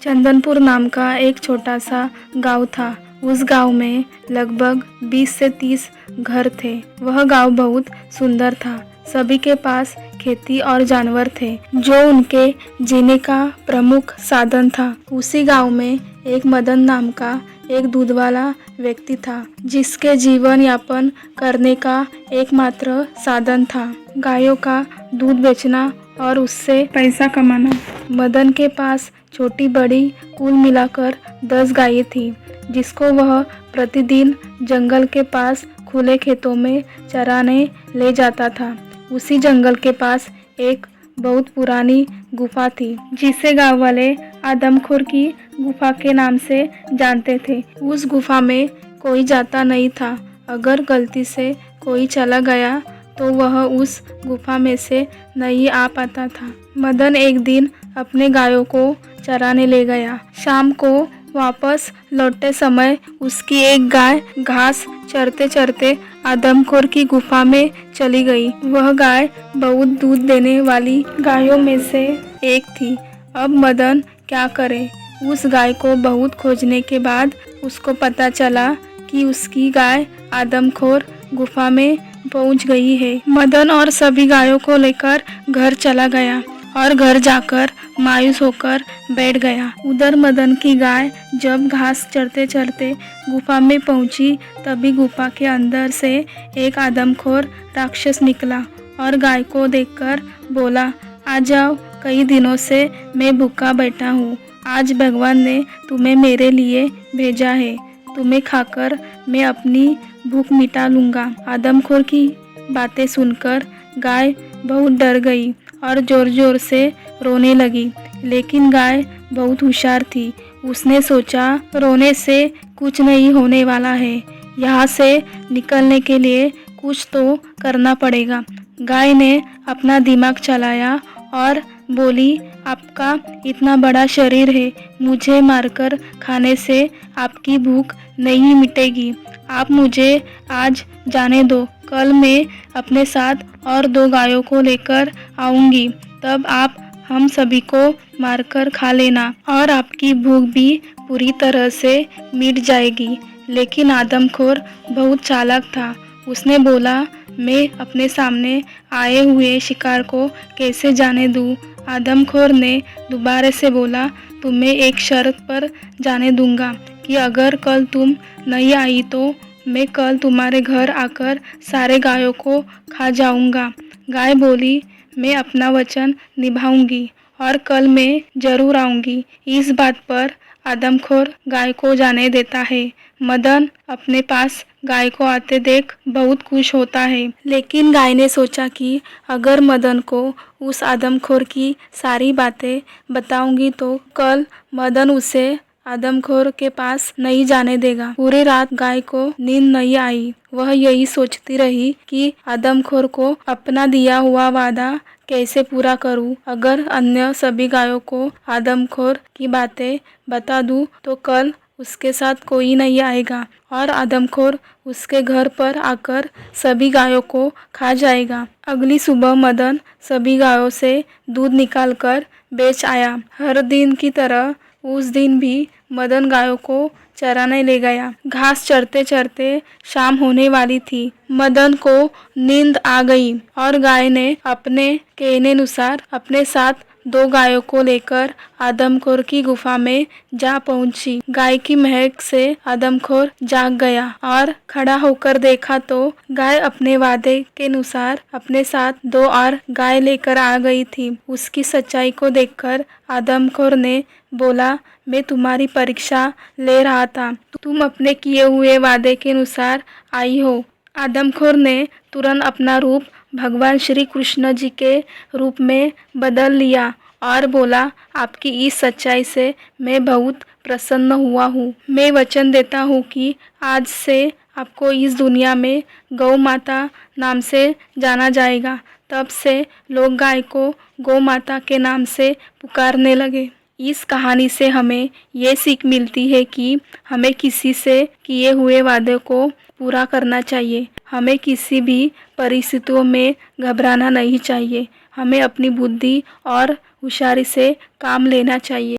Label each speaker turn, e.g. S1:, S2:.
S1: चंदनपुर नाम का एक छोटा सा गांव था। उस गांव में लगभग 20 से 30 घर थे। वह गांव बहुत सुंदर था। सभी के पास खेती और जानवर थे जो उनके जीने का प्रमुख साधन था। उसी गांव में एक मदन नाम का एक दूध वाला व्यक्ति था जिसके जीवन यापन करने का एकमात्र साधन था गायों का दूध बेचना और उससे पैसा कमाना। मदन के पास छोटी बड़ी कुल मिलाकर 10 गायें थी जिसको वह प्रतिदिन जंगल के पास खुले खेतों में चराने ले जाता था। उसी जंगल के पास एक बहुत पुरानी गुफा थी जिसे गांव वाले आदमखोर की गुफा के नाम से जानते थे। उस गुफा में कोई जाता नहीं था। अगर गलती से कोई चला गया तो वह उस गुफा में से नहीं आ पाता था। मदन एक दिन अपने गायों को चराने ले गया। शाम को वापस लौटते समय उसकी एक गाय घास चरते चरते आदमखोर की गुफा में चली गई। वह गाय बहुत दूध देने वाली गायों में से एक थी। अब मदन क्या करे? उस गाय को बहुत खोजने के बाद उसको पता चला कि उसकी गाय आदमखोर गुफा में पहुंच गई है। मदन और सभी गायों को लेकर घर चला गया और घर जाकर मायूस होकर बैठ गया। उधर मदन की गाय जब घास चरते चरते गुफा में पहुंची तभी गुफा के अंदर से एक आदमखोर राक्षस निकला और गाय को देखकर बोला, आ जाओ, कई दिनों से मैं भूखा बैठा हूँ। आज भगवान ने तुम्हें मेरे लिए भेजा है। तुम्हें खाकर मैं अपनी भूख मिटा लूँगा। आदमखोर की बातें सुनकर गाय बहुत डर गई और जोर जोर से रोने लगी। लेकिन गाय बहुत होशियार थी। उसने सोचा रोने से कुछ नहीं होने वाला है। यहाँ से निकलने के लिए कुछ तो करना पड़ेगा। गाय ने अपना दिमाग चलाया और बोली, आपका इतना बड़ा शरीर है, मुझे मारकर खाने से आपकी भूख नहीं मिटेगी। आप मुझे आज जाने दो। कल मैं अपने साथ और 2 गायों को लेकर आऊंगी। तब आप हम सभी को मारकर खा लेना और आपकी भूख भी पूरी तरह से मिट जाएगी। लेकिन आदमखोर बहुत चालाक था। उसने बोला, मैं अपने सामने आए हुए शिकार को कैसे जाने दूं? आदमखोर ने दोबारा से बोला, तुम्हें एक शर्त पर जाने दूंगा कि अगर कल तुम नहीं आई तो मैं कल तुम्हारे घर आकर सारे गायों को खा जाऊंगा। गाय बोली, मैं अपना वचन निभाऊंगी और कल मैं जरूर आऊंगी। इस बात पर आदमखोर गाय को जाने देता है। मदन अपने पास गाय को आते देख बहुत खुश होता है। लेकिन गाय ने सोचा कि अगर मदन को उस आदमखोर की सारी बातें बताऊंगी तो कल मदन उसे आदमखोर के पास नहीं जाने देगा। पूरी रात गाय को नींद नहीं आई। वह यही सोचती रही कि आदमखोर को अपना दिया हुआ वादा कैसे पूरा करूं। अगर अन्य सभी गायों को आदमखोर की बातें बता दूं तो कल उसके साथ कोई नहीं आएगा और आदमखोर उसके घर पर आकर सभी गायों को खा जाएगा। अगली सुबह मदन सभी गायों से दूध निकालकर बेच आया। हर दिन की तरह उस दिन भी मदन गायों को चराने ले गया। घास चरते चरते शाम होने वाली थी। मदन को नींद आ गई और गाय ने अपने कहने अनुसार अपने साथ 2 गायों को लेकर आदमखोर की गुफा में जा पहुंची। गाय की महक से आदमखोर जाग गया और खड़ा होकर देखा तो गाय अपने वादे के अनुसार अपने साथ 2 और गाय लेकर आ गई थी। उसकी सच्चाई को देखकर आदमखोर ने बोला, मैं तुम्हारी परीक्षा ले रहा था। तुम अपने किए हुए वादे के अनुसार आई हो। आदमखोर ने तुरंत अपना रूप भगवान श्री कृष्ण जी के रूप में बदल लिया और बोला, आपकी इस सच्चाई से मैं बहुत प्रसन्न हुआ हूँ। मैं वचन देता हूँ कि आज से आपको इस दुनिया में गौ माता नाम से जाना जाएगा। तब से लोग गाय को गौ माता के नाम से पुकारने लगे। इस कहानी से हमें ये सीख मिलती है कि हमें किसी से किए हुए वादे को पूरा करना चाहिए। हमें किसी भी परिस्थितियों में घबराना नहीं चाहिए। हमें अपनी बुद्धि और होशियारी से काम लेना चाहिए।